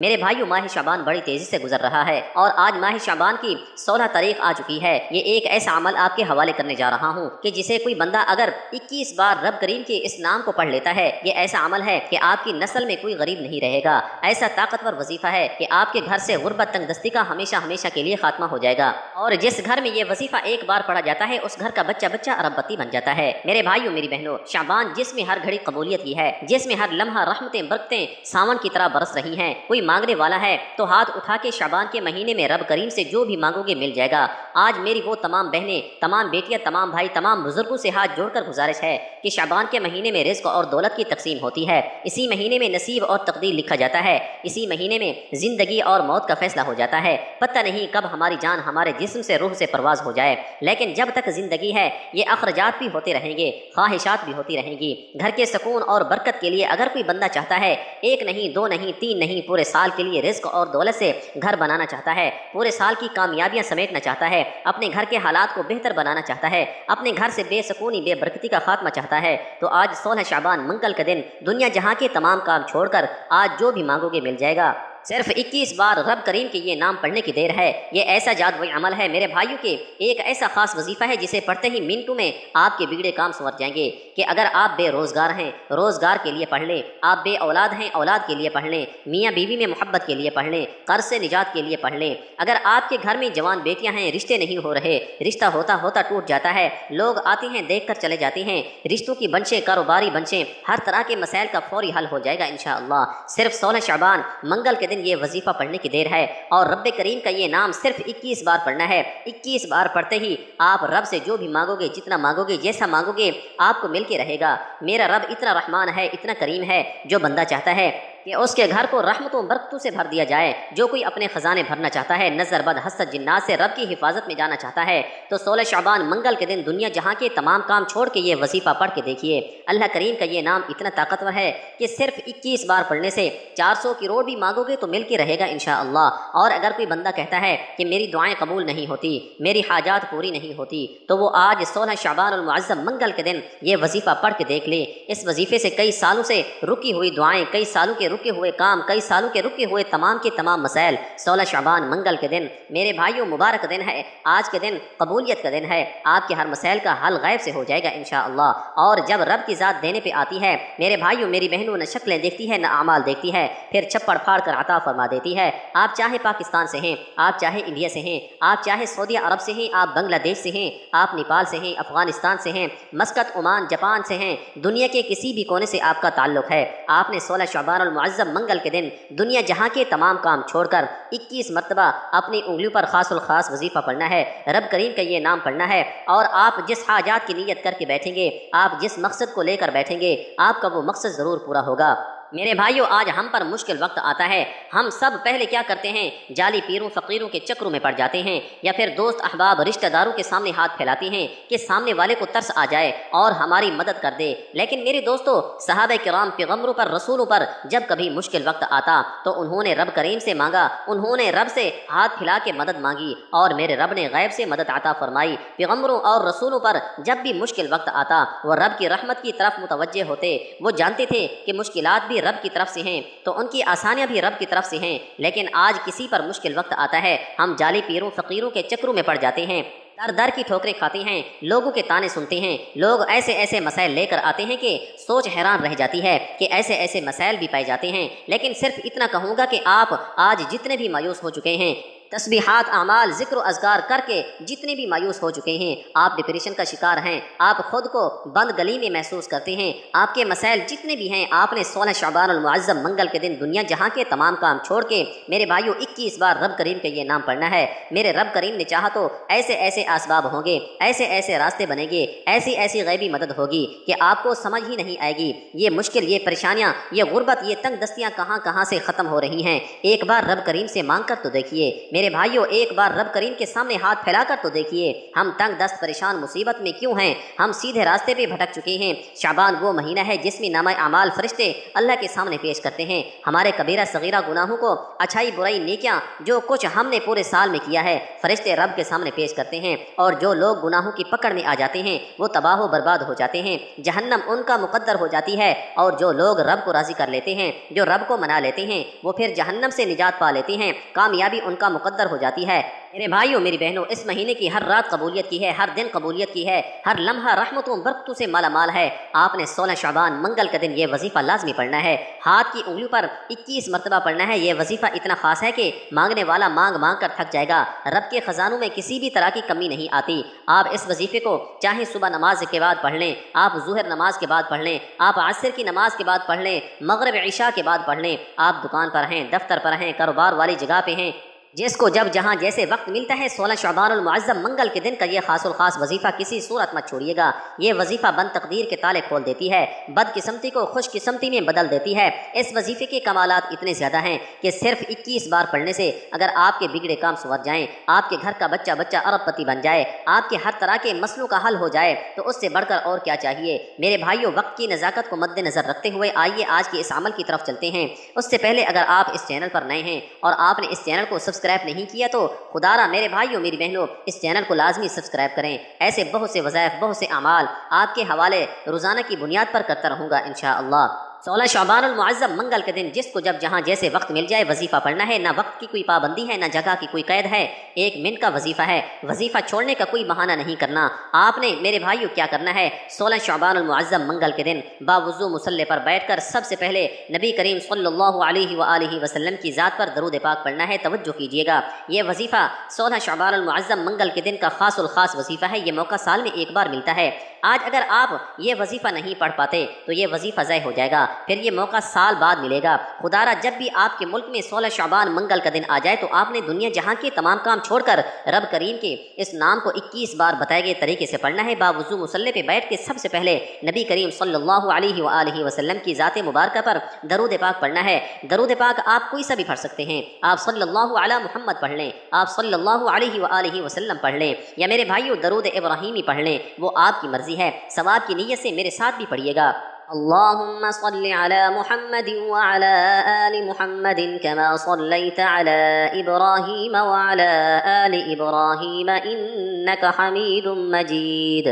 میرے بھائیو، ماہ شعبان بڑی تیزی سے گزر رہا ہے اور آج ماہ شعبان کی 16 تاریخ آ چکی ہے۔ یہ ایک ایسا عمل آپ کے حوالے کرنے جا رہا ہوں کہ جسے کوئی بندہ اگر 21 بار رب کریم کے اس نام کو پڑھ لیتا ہے، یہ ایسا عمل ہے کہ آپ کی نسل میں کوئی غریب نہیں رہے گا۔ ایسا طاقتور وظیفہ ہے کہ آپ کے گھر سے غربت تنگ دستی کا ہمیشہ ہمیشہ کے لیے خاتمہ ہو جائے گا، اور جس گھر میں یہ وظیفہ ایک بار پڑھا جاتا ہے اس گھر کا بچہ بچہ ارب پتی بن جاتا ہے۔ میرے بھائیو، میری بہنوں، شعبان جس میں ہر گھڑی قبولیت کی ہے، جس میں ہر لمحہ رحمتیں برکتیں ساون کی طرح برس رہی ہیں، کوئی مانگنے والا ہے تو ہاتھ اٹھا کے شعبان کے مہینے میں رب کریم سے جو بھی مانگو گے مل جائے گا۔ آج میری وہ تمام بہنیں، تمام بیٹیاں، تمام بھائی، تمام بزرگوں سے ہاتھ جوڑ کر گزارش ہے کہ شعبان کے مہینے میں رزق اور دولت کی تقسیم ہوتی ہے، اسی مہینے میں نصیب اور تقدیر لکھا جاتا ہے، اسی مہینے میں زندگی اور موت کا فیصلہ ہو جاتا ہے۔ پتہ نہیں کب ہماری جان ہمارے جسم سے روح سے پرواز ہو جائے، لیکن جب تک زندگی ہے یہ اخراجات بھی ہوتے رہیں گے، خواہشات بھی ہوتی رہیں گی۔ گھر کے سکون اور برکت کے لیے اگر کوئی بندہ چاہتا ہے، ایک نہیں، دو نہیں، تین نہیں، پورے سال کے لیے رزق اور دولت سے گھر بنانا چاہتا ہے، پورے سال کی کامیابیاں سمیٹنا چاہتا ہے، اپنے گھر کے حالات کو بہتر بنانا چاہتا ہے، اپنے گھر سے بے سکونی بے برکتی کا خاتمہ چاہتا ہے، تو آج 16 شعبان منگل کے دن دنیا جہاں کے تمام کام چھوڑ کر آج جو بھی مانگو گے مل جائے گا۔ صرف 21 بار رب کریم کے یہ نام پڑھنے کی دیر ہے۔ یہ ایسا جادوئی عمل ہے میرے بھائیوں کے، ایک ایسا خاص وظیفہ ہے جسے پڑھتے ہی منٹوں میں آپ کے بگڑے کام سنور جائیں گے۔ کہ اگر آپ بے روزگار ہیں، روزگار کے لیے پڑھ لیں، آپ بے اولاد ہیں، اولاد کے لیے پڑھ لیں، میاں بیوی میں محبت کے لیے پڑھ لیں، قرض سے نجات کے لیے پڑھ لیں، اگر آپ کے گھر میں جوان بیٹیاں ہیں، رشتے نہیں ہو رہے، رشتہ ہوتا ہوتا ٹوٹ جاتا ہے، لوگ آتے ہیں دیکھ کر چلے جاتے ہیں، رشتوں کی بنچیں، کاروباری بنچیں، ہر طرح کے مسائل کا فوری حل ہو جائے گا انشاءاللہ۔ صرف 16 شعبان منگل کے دن یہ وظیفہ پڑھنے کی دیر ہے، اور رب کریم کا یہ نام صرف 21 بار پڑھنا ہے۔ 21 بار پڑھتے ہی آپ رب سے جو بھی مانگو گے، جتنا مانگو گے، جیسا مانگو گے، آپ کو مل کے رہے گا۔ میرا رب اتنا رحمان ہے، اتنا کریم ہے، جو بندہ چاہتا ہے کہ اس کے گھر کو رحمتوں برکتوں سے بھر دیا جائے، جو کوئی اپنے خزانے بھرنا چاہتا ہے، نظر بد حسد جنات سے رب کی حفاظت میں جانا چاہتا ہے، تو 16 شعبان منگل کے دن دنیا جہاں کے تمام کام چھوڑ کے یہ وظیفہ پڑھ کے دیکھیے۔ اللہ کریم کا یہ نام اتنا طاقتور ہے کہ صرف 21 بار پڑھنے سے 400 کروڑ بھی مانگو گے تو مل کے رہے گا انشاءاللہ۔ اور اگر کوئی بندہ کہتا ہے کہ میری دعائیں قبول نہیں ہوتی، میری حاجات پوری نہیں ہوتی، تو وہ آج 16 شعبان المعظم منگل کے دن یہ وظیفہ پڑھ کے دیکھ لے۔ اس وظیفے سے کئی سالوں سے رکی ہوئی دعائیں، کئی سالوں کے رکے ہوئے کام، کئی سالوں کے رکے ہوئے تمام کے تمام مسائل 16 شعبان منگل کے دن، میرے بھائیوں، مبارک دن ہے، آج کے دن قبولیت کا دن ہے، آپ کے ہر مسائل کا حل غیب سے ہو جائے گا انشاءاللہ۔ اور جب رب کی ذات دینے پہ آتی ہے میرے بھائیوں، میری بہنوں، نہ شکلیں دیکھتی ہے نہ اعمال دیکھتی ہے، پھر چھپڑ پھاڑ کر عطا فرما دیتی ہے۔ آپ چاہے پاکستان سے ہیں، آپ چاہے انڈیا سے ہیں، آپ چاہے سعودی عرب سے ہیں، آپ بنگلہ دیش سے ہیں، آپ نیپال سے ہیں، افغانستان سے ہیں، مسقط، عمان، جاپان سے ہیں، دنیا کے کسی بھی کونے سے آپ کا تعلق ہے، آپ نے 16 شعبان المعظم منگل کے دن دنیا جہاں کے تمام کام چھوڑ کر 21 مرتبہ اپنی انگلیوں پر خاص الخاص وظیفہ پڑھنا ہے، رب کریم کا یہ نام پڑھنا ہے، اور آپ جس حاجات کی نیت کر کے بیٹھیں گے، آپ جس مقصد کو لے کر بیٹھیں گے، آپ کا وہ مقصد ضرور پورا ہوگا۔ میرے بھائیوں، آج ہم پر مشکل وقت آتا ہے، ہم سب پہلے کیا کرتے ہیں؟ جعلی پیروں فقیروں کے چکروں میں پڑ جاتے ہیں، یا پھر دوست احباب رشتہ داروں کے سامنے ہاتھ پھیلاتے ہیں کہ سامنے والے کو ترس آ جائے اور ہماری مدد کر دے۔ لیکن میرے دوستو، صحابہ کرام پیغمبروں پر، رسولوں پر جب کبھی مشکل وقت آتا تو انہوں نے رب کریم سے مانگا، انہوں نے رب سے ہاتھ پھیلا کے مدد مانگی، اور میرے رب نے غیب سے مدد عطا فرمائی۔ پیغمبروں اور رسولوں پر جب بھی مشکل وقت آتا وہ رب کی رحمت کی طرف متوجہ ہوتے، وہ جانتے تھے کہ مشکلات بھی رب کی طرف سے ہیں تو ان کی آسانیاں بھی رب کی طرف سے ہیں۔ لیکن آج کسی پر مشکل وقت آتا ہے، ہم جعلی پیروں فقیروں کے چکروں میں پڑ جاتے ہیں، در در کی ٹھوکریں کھاتے ہیں، لوگوں کے تانے سنتے ہیں، لوگ ایسے ایسے مسائل لے کر آتے ہیں کہ سوچ حیران رہ جاتی ہے کہ ایسے ایسے مسائل بھی پائے جاتے ہیں۔ لیکن صرف اتنا کہوں گا کہ آپ آج جتنے بھی مایوس ہو چکے ہیں، تسبیحات، اعمال، ذکر و اذکار کر کے جتنے بھی مایوس ہو چکے ہیں، آپ ڈپریشن کا شکار ہیں، آپ خود کو بند گلی میں محسوس کرتے ہیں، آپ کے مسائل جتنے بھی ہیں، آپ نے 16 شعبان المعظم منگل کے دن دنیا جہاں کے تمام کام چھوڑ کے میرے بھائیوں 21 بار رب کریم کا یہ نام پڑھنا ہے۔ میرے رب کریم نے چاہا تو ایسے ایسے اسباب ہوں گے، ایسے ایسے راستے بنیں گے، ایسی ایسی غیبی مدد ہوگی کہ آپ کو سمجھ ہی نہیں آئے گی۔ یہ مشکل، یہ پریشانیاں، یہ غربت، یہ تنگ دستیاں کہاں کہاں سے ختم ہو رہی ہیں۔ ایک بار رب کریم سے مانگ کر تو دیکھیے میرے بھائیوں ایک بار رب کریم کے سامنے ہاتھ پھیلا کر تو دیکھیے، ہم تنگ دست پریشان مصیبت میں کیوں ہیں؟ ہم سیدھے راستے پہ بھٹک چکے ہیں۔ شعبان وہ مہینہ ہے جس میں نامہ اعمال فرشتے اللہ کے سامنے پیش کرتے ہیں، ہمارے کبیرہ صغیرہ گناہوں کو، اچھائی برائی نیکیاں جو کچھ ہم نے پورے سال میں کیا ہے، فرشتے رب کے سامنے پیش کرتے ہیں، اور جو لوگ گناہوں کی پکڑ میں آ جاتے ہیں وہ تباہ و برباد ہو جاتے ہیں، جہنم ان کا مقدر ہو جاتی ہے، اور جو لوگ رب کو راضی کر لیتے ہیں، جو رب کو منا لیتے ہیں، وہ پھر جہنم سے نجات پا لیتے ہیں، کامیابی ان کا مقدر ہو جاتی ہے۔ میرے بھائیوں میری بہنوں، اس مہینے کی ہر رات قبولیت کی ہے، ہر دن قبولیت کی ہے، ہر لمحہ رحمتوں برکتوں سے مالا مال ہے۔ آپ نے 16 شعبان منگل کے دن یہ وظیفہ لازمی پڑھنا ہے، ہاتھ کی انگلیوں پر 21 مرتبہ پڑھنا ہے۔ یہ وظیفہ اتنا خاص ہے کہ مانگنے والا مانگ مانگ کر تھک جائے گا، رب کے خزانوں میں کسی بھی طرح کی کمی نہیں آتی۔ آپ اس وظیفے کو چاہے صبح نماز کے بعد پڑھ لیں، آپ ظہر نماز کے بعد پڑھ لیں، آپ عصر کی نماز کے بعد پڑھ لیں، مغرب عشاء کے بعد پڑھ لیں، آپ دکان پر ہیں، دفتر پر ہیں، کاروبار والی جگہ پہ ہیں، جس کو جب جہاں جیسے وقت ملتا ہے 16 شعبان المعظم منگل کے دن کا یہ خاص الخاص وظیفہ کسی صورت مت چھوڑیے گا۔ یہ وظیفہ بد تقدیر کے تالے کھول دیتی ہے، بد قسمتی کو خوش قسمتی میں بدل دیتی ہے۔ اس وظیفے کے کمالات اتنے زیادہ ہیں کہ صرف 21 بار پڑھنے سے اگر آپ کے بگڑے کام سنور جائیں، آپ کے گھر کا بچہ ارب پتی بن جائے، آپ کے ہر طرح کے مسئلوں کا حل ہو جائے، تو اس سے بڑھ کر اور کیا چاہیے؟ میرے بھائیوں وقت کی نزاکت کو مد نظر رکھتے ہوئے آئیے آج کے اس عمل کی طرف چلتے ہیں۔ اس سے پہلے اگر آپ اس چینل پر نئے ہیں اور آپ نے اس چینل کو سبسکرائب نہیں کیا تو خدا را میرے بھائیوں میری بہنوں اس چینل کو لازمی سبسکرائب کریں۔ ایسے بہت سے وظائف، بہت سے اعمال آپ کے حوالے روزانہ کی بنیاد پر کرتا رہوں گا انشاءاللہ۔ 16 شعبان المعظم منگل کے دن جس کو جب جہاں جیسے وقت مل جائے وظیفہ پڑھنا ہے، نہ وقت کی کوئی پابندی ہے، نہ جگہ کی کوئی قید ہے، 1 منٹ کا وظیفہ ہے، وظیفہ چھوڑنے کا کوئی بہانہ نہیں کرنا۔ آپ نے میرے بھائیوں کیا کرنا ہے؟ 16 شعبان المعظم منگل کے دن باوضو مصلی پر بیٹھ کر سب سے پہلے نبی کریم صلی اللہ علیہ وآلہ وسلم کی ذات پر درود پاک پڑھنا ہے۔ توجہ کیجیے گا، یہ وظیفہ 16 شعبان المعظم منگل کے دن کا خاص الخاص وظیفہ ہے، یہ موقع سال میں ایک بار ملتا ہے۔ آج اگر آپ یہ وظیفہ نہیں پڑھ پاتے تو یہ وظیفہ ضائع ہو جائے گا، پھر یہ موقع سال بعد ملے گا۔ خدا را جب بھی آپ کے ملک میں 16 شعبان منگل کا دن آ جائے تو آپ نے دنیا جہاں کے تمام کام چھوڑ کر رب کریم کے اس نام کو 21 بار بتائے گئے طریقے سے پڑھنا ہے۔ باوضو مصلی پہ بیٹھ کے سب سے پہلے نبی کریم صلی اللہ علیہ وآلہ وسلم کی ذات مبارکہ پر درود پاک پڑھنا ہے۔ درود پاک آپ کوئی سا بھی پڑھ سکتے ہیں، آپ صلی اللہ علی محمد پڑھ لیں، آپ صلی اللہ علیہ وآلہ وسلم پڑھ لیں، یا میرے بھائیو درود ابراہیمی پڑھ لیں، وہ آپ کی مرضی ہے۔ ثواب کی نیت سے میرے ساتھ بھی پڑھیے گا۔ اللهم صل على محمد وعلى آل محمد كما صليت على إبراهيم وعلى آل إبراهيم إنك حميد مجيد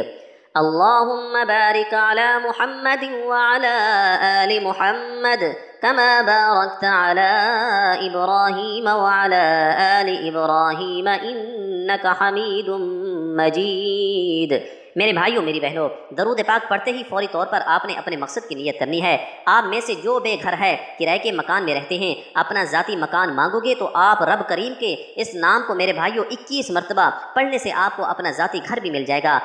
اللهم بارك على محمد وعلى آل محمد كما باركت على إبراهيم وعلى آل إبراهيم إنك حميد مجيد۔ میرے بھائیوں میری بہنوں، درود پاک پڑھتے ہی فوری طور پر آپ نے اپنے مقصد کی نیت کرنی ہے۔ آپ میں سے جو بے گھر ہے، کرائے کے مکان میں رہتے ہیں، اپنا ذاتی مکان مانگو گے تو آپ رب کریم کے اس نام کو میرے بھائیوں 21 مرتبہ پڑھنے سے آپ کو اپنا ذاتی گھر بھی مل جائے گا۔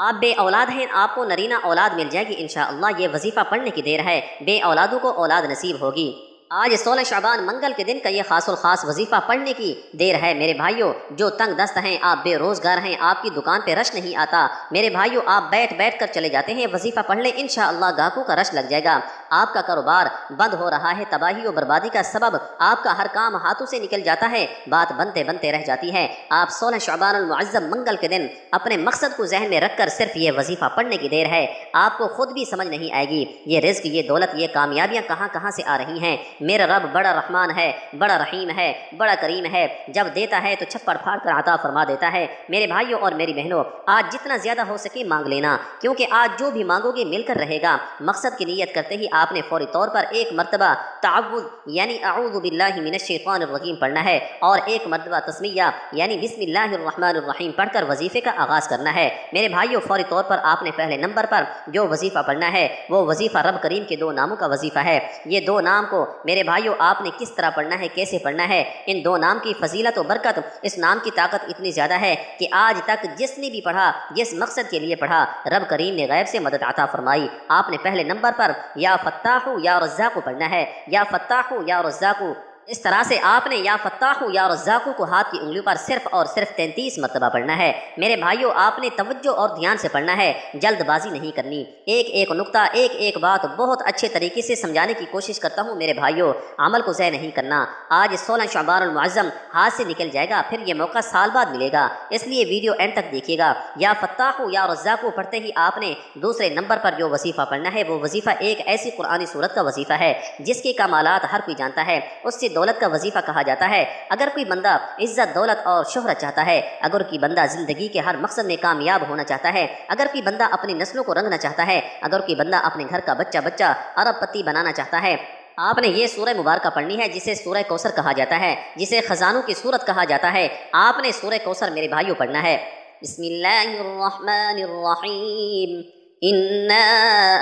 آپ بے اولاد ہیں، آپ کو نرینہ اولاد مل جائے گی انشاءاللہ۔ یہ وظیفہ پڑھنے کی دیر ہے، بے اولادوں کو اولاد نصیب ہوگی۔ آج 16 شعبان منگل کے دن کا یہ خاص الخاص وظیفہ پڑھنے کی دیر ہے۔ میرے بھائیوں جو تنگ دست ہیں، آپ بے روزگار ہیں، آپ کی دکان پہ رش نہیں آتا، میرے بھائیوں آپ بیٹھ کر چلے جاتے ہیں، وظیفہ پڑھ لیں انشاءاللہ گاہکوں کا رش لگ جائے گا۔ آپ کا کاروبار بند ہو رہا ہے، تباہی و بربادی کا سبب آپ کا ہر کام ہاتھوں سے نکل جاتا ہے، بات بنتے رہ جاتی ہے۔ آپ 16 شعبان المعظم منگل کے دن اپنے مقصد کو ذہن میں رکھ کر صرف یہ وظیفہ پڑھنے کی دیر ہے، آپ کو خود بھی سمجھ نہیں آئے گی یہ رزق، یہ دولت، یہ کامیابیاں کہاں سے آ رہی ہیں۔ میرا رب بڑا رحمان ہے، بڑا رحیم ہے، بڑا کریم ہے، جب دیتا ہے تو چھپڑ پھاڑ کر عطا فرما دیتا ہے۔ میرے بھائیوں اور میری بہنوں آج جتنا زیادہ ہو سکے مانگ لینا، کیونکہ آج جو بھی مانگو گے مل کر رہے گا۔ مقصد کی نیت کرتے ہی آپ نے فوری طور پر 1 مرتبہ تعوذ یعنی اعوذ باللہ من الشیطان الرجیم پڑھنا ہے، اور 1 مرتبہ تسمیہ یعنی بسم اللہ الرحمن الرحیم پڑھ کر وظیفے کا آغاز کرنا ہے۔ میرے بھائیوں فوری طور پر آپ نے پہلے نمبر پر جو وظیفہ پڑھنا ہے وہ وظیفہ رب کریم کے 2 ناموں کا وظیفہ ہے۔ یہ 2 نام کو میرے بھائیوں آپ نے کس طرح پڑھنا ہے، کیسے پڑھنا ہے، ان 2 نام کی فضیلت و برکت، اس نام کی طاقت اتنی زیادہ ہے کہ آج تک جس نے بھی پڑھا، جس مقصد کے لیے پڑھا، رب کریم نے غیب سے مدد عطا فرمائی۔ آپ نے پہلے نمبر پر یا فتاح یا رزاق پڑھنا ہے، یا فتاح یا رزاق اس طرح سے آپ نے یا فتاح یا رزاق کو ہاتھ کی انگلیوں پر صرف اور صرف 33 مرتبہ پڑھنا ہے۔ میرے بھائیوں، آپ نے توجہ اور دھیان سے پڑھنا ہے، جلد بازی نہیں کرنی۔ ایک ایک نقطہ، ایک ایک بات بہت اچھے طریقے سے سمجھانے کی کوشش کرتا ہوں میرے بھائیوں، عمل کو ضائع نہیں کرنا۔ آج 16 شعبان المعظم ہاتھ سے نکل جائے گا، پھر یہ موقع سال بعد ملے گا، اس لیے ویڈیو اینڈ تک دیکھیے گا۔ یا فتاح یا رزاق پڑھتے ہی آپ نے دوسرے نمبر پر جو وظیفہ پڑھنا ہے وہ وظیفہ ایک ایسی قرآنی صورت کا وظیفہ ہے جس کے کمالات ہر کوئی جانتا ہے، اس سے دولت کا وظیفہ کہا جاتا ہے۔ اگر کوئی بندہ عزت، دولت اور شہرت چاہتا ہے، اگر کوئی بندہ زندگی کے ہر مقصد میں کامیاب ہونا چاہتا ہے، اگر کوئی بندہ اپنی نسلوں کو رنگنا چاہتا ہے، اگر کوئی بندہ اپنے گھر کا بچہ بچہ ارب پتی بنانا چاہتا ہے، آپ نے یہ سورہ مبارکہ پڑھنی ہے جسے سورہ کوثر کہا جاتا ہے، جسے خزانوں کی سورت کہا جاتا ہے۔ آپ نے سورہ کوثر میرے بھائیوں پڑھنا ہے۔ بسم اللہ الرحمن الرحیم، انا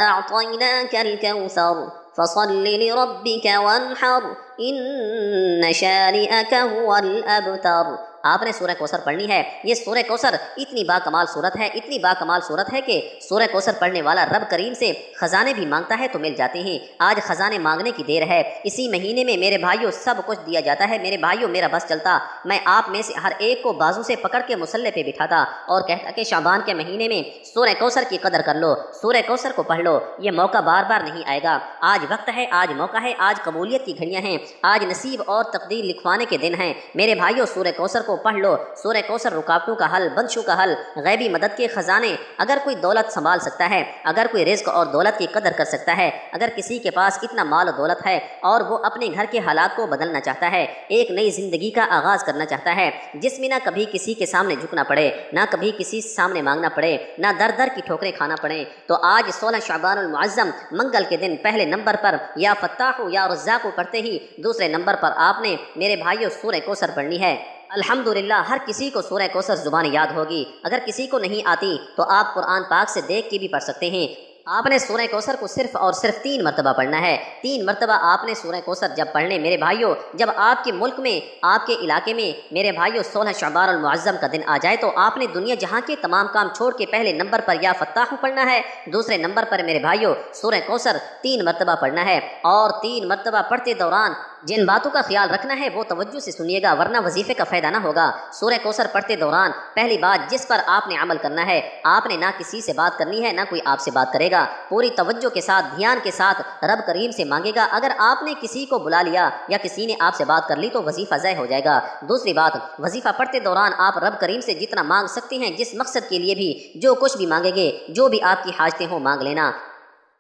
اعطیناک الکوثر فصل لربک وانحر ان شانئک هو الابتر۔ آپ نے سورہ کوثر پڑھنی ہے۔ یہ سورہ کوثر اتنی با کمال صورت ہے، اتنی با کمال صورت ہے کہ سورہ کوثر پڑھنے والا رب کریم سے خزانے بھی مانگتا ہے تو مل جاتے ہیں۔ آج خزانے مانگنے کی دیر ہے۔ اسی مہینے میں میرے بھائیوں سب کچھ دیا جاتا ہے۔ میرے بھائیوں، میرا بس چلتا، میں آپ میں سے ہر ایک کو بازو سے پکڑ کے مسلح پہ بٹھاتا اور کہتا کہ شعبان کے مہینے میں سورہ کوثر کی قدر کر لو، سورہ کوثر کو پڑھ لو، یہ موقع بار بار نہیں آئے گا۔ آج وقت ہے، آج موقع ہے، آج قبولیت کی گھڑیاں ہیں، آج نصیب اور تقدیر لکھوانے کے دن ہیں۔ میرے بھائیوں، سورہ کوثر کو پڑھ لو۔ سورہ کوثر رکاوٹوں کا حل، بندشوں کا حل، غیبی مدد کے خزانے۔ اگر کوئی دولت سنبھال سکتا ہے، اگر کوئی رزق اور دولت کی قدر کر سکتا ہے، اگر کسی کے پاس اتنا مال و دولت ہے اور وہ اپنے گھر کے حالات کو بدلنا چاہتا ہے، ایک نئی زندگی کا آغاز کرنا چاہتا ہے جس میں نہ کبھی کسی کے سامنے جھکنا پڑے، نہ کبھی کسی سامنے مانگنا پڑے، نہ در در کی ٹھوکریں کھانا پڑے، تو آج 16 شعبان المعظم منگل کے دن پہلے نمبر پر یا فتاح یا رزاق پڑھتے ہی دوسرے نمبر پر آپ نے میرے بھائیوں سورہ کوثر پڑھنی ہے۔ الحمدللہ ہر کسی کو سورہ کوثر زبان یاد ہوگی۔ اگر کسی کو نہیں آتی تو آپ قرآن پاک سے دیکھ کے بھی پڑھ سکتے ہیں۔ آپ نے سورہ کوثر کو صرف اور صرف 3 مرتبہ پڑھنا ہے۔ 3 مرتبہ آپ نے سورہ کوثر جب پڑھنے میرے بھائیوں، جب آپ کے ملک میں، آپ کے علاقے میں میرے بھائیوں 16 شعبان المعظم کا دن آ جائے تو آپ نے دنیا جہاں کے تمام کام چھوڑ کے پہلے نمبر پر یا فتاح پڑھنا ہے، دوسرے نمبر پر میرے بھائیوں سورہ کوثر 3 مرتبہ پڑھنا ہے۔ اور 3 مرتبہ پڑھتے دوران جن باتوں کا خیال رکھنا ہے وہ توجہ سے سنیے گا، ورنہ وظیفے کا فائدہ نہ ہوگا۔ سورہ کوثر پڑھتے دوران پہلی بات جس پر آپ نے عمل کرنا ہے، آپ نے نہ کسی سے بات کرنی ہے، نہ کوئی آپ سے بات کرے گا۔ پوری توجہ کے ساتھ، دھیان کے ساتھ رب کریم سے مانگے گا۔ اگر آپ نے کسی کو بلا لیا یا کسی نے آپ سے بات کر لی تو وظیفہ ضائع ہو جائے گا۔ دوسری بات، وظیفہ پڑھتے دوران آپ رب کریم سے جتنا مانگ سکتے ہیں، جس مقصد کے لیے بھی، جو کچھ بھی مانگیں گے، جو بھی آپ کی حاجتیں ہوں مانگ لینا۔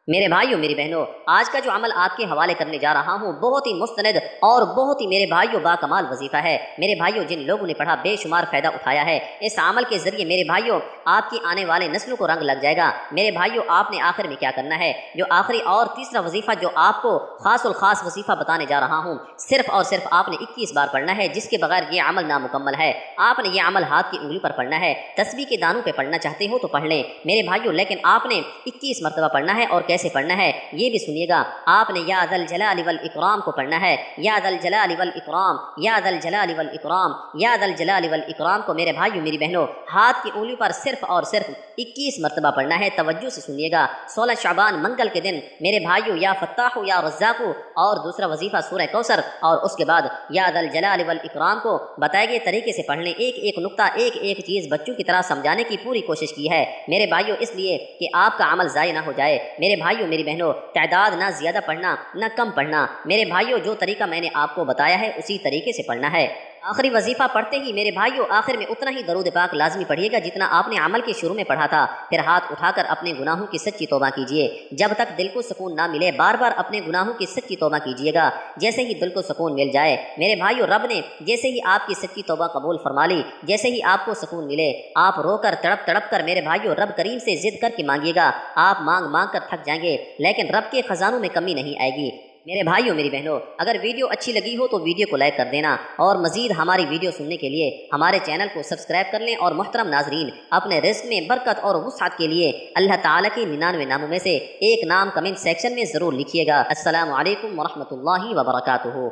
میرے بھائیوں، میری بہنوں، آج کا جو عمل آپ کے حوالے کرنے جا رہا ہوں بہت ہی مستند اور بہت ہی میرے بھائیوں با کمال وظیفہ ہے۔ میرے بھائیوں، جن لوگوں نے پڑھا بے شمار فائدہ اٹھایا ہے۔ اس عمل کے ذریعے میرے بھائیوں آپ کی آنے والے نسلوں کو رنگ لگ جائے گا۔ میرے بھائیوں، آپ نے آخر میں کیا کرنا ہے، جو آخری اور تیسرا وظیفہ جو آپ کو خاص الخاص وظیفہ بتانے جا رہا ہوں، صرف اور صرف آپ نے 21 بار پڑھنا ہے، جس کے بغیر یہ عمل نامکمل ہے۔ آپ نے یہ عمل ہاتھ کی انگلی پر پڑھنا ہے۔ تسبیح کے دانوں پہ پڑھنا چاہتے ہو تو پڑھ لیں میرے بھائیوں، لیکن آپ نے 21 مرتبہ پڑھنا ہے۔ اور کیسے پڑھنا ہے یہ بھی سنیے گا۔ آپ نے یا ذا الجلال والاکرام کو پڑھنا ہے۔ یا ذا الجلال والاکرام، یا ذا الجلال والاکرام، یا ذا الجلال والاکرام کو میرے بھائیوں، میری بہنوں ہاتھ کی انگلی پر صرف اور صرف 21 مرتبہ پڑھنا ہے۔ توجہ سے سنیے گا۔ 16 شعبان منگل کے دن میرے بھائیوں یا فتاح یا رزاق اور دوسرا وظیفہ سورہ کوثر، اور اس کے بعد یا ذا الجلال والاکرام کو بتائے گئے طریقے سے پڑھنے، ایک ایک نقطہ، ایک ایک چیز بچوں کی طرح سمجھانے کی پوری کوشش کی ہے میرے بھائیوں، اس لیے کہ آپ کا عمل ضائع نہ ہو جائے۔ میرے بھائیوں، میری بہنوں، تعداد نہ زیادہ پڑھنا نہ کم پڑھنا میرے بھائیوں، جو طریقہ میں نے آپ کو بتایا ہے اسی طریقے سے پڑھنا ہے۔ آخری وظیفہ پڑھتے ہی میرے بھائیوں آخر میں اتنا ہی درود پاک لازمی پڑھیے گا جتنا آپ نے عمل کے شروع میں پڑھا تھا۔ پھر ہاتھ اٹھا کر اپنے گناہوں کی سچی توبہ کیجیے۔ جب تک دل کو سکون نہ ملے بار بار اپنے گناہوں کی سچی توبہ کیجیے گا۔ جیسے ہی دل کو سکون مل جائے میرے بھائیوں، رب نے جیسے ہی آپ کی سچی توبہ قبول فرما لی، جیسے ہی آپ کو سکون ملے، آپ رو کر تڑپ تڑپ کر میرے بھائیوں رب کریم سے ضد کر کے مانگیے گا۔ آپ مانگ مانگ کر تھک جائیں گے لیکن رب کے خزانوں میں کمی نہیں آئے گی۔ میرے بھائیوں، میری بہنوں، اگر ویڈیو اچھی لگی ہو تو ویڈیو کو لائک کر دینا، اور مزید ہماری ویڈیو سننے کے لیے ہمارے چینل کو سبسکرائب کر لیں۔ اور محترم ناظرین، اپنے رزق میں برکت اور وسعت کے لیے اللہ تعالیٰ کے 99 ناموں میں سے ایک نام کمنٹ سیکشن میں ضرور لکھیے گا۔ السلام علیکم ورحمۃ اللہ وبرکاتہ۔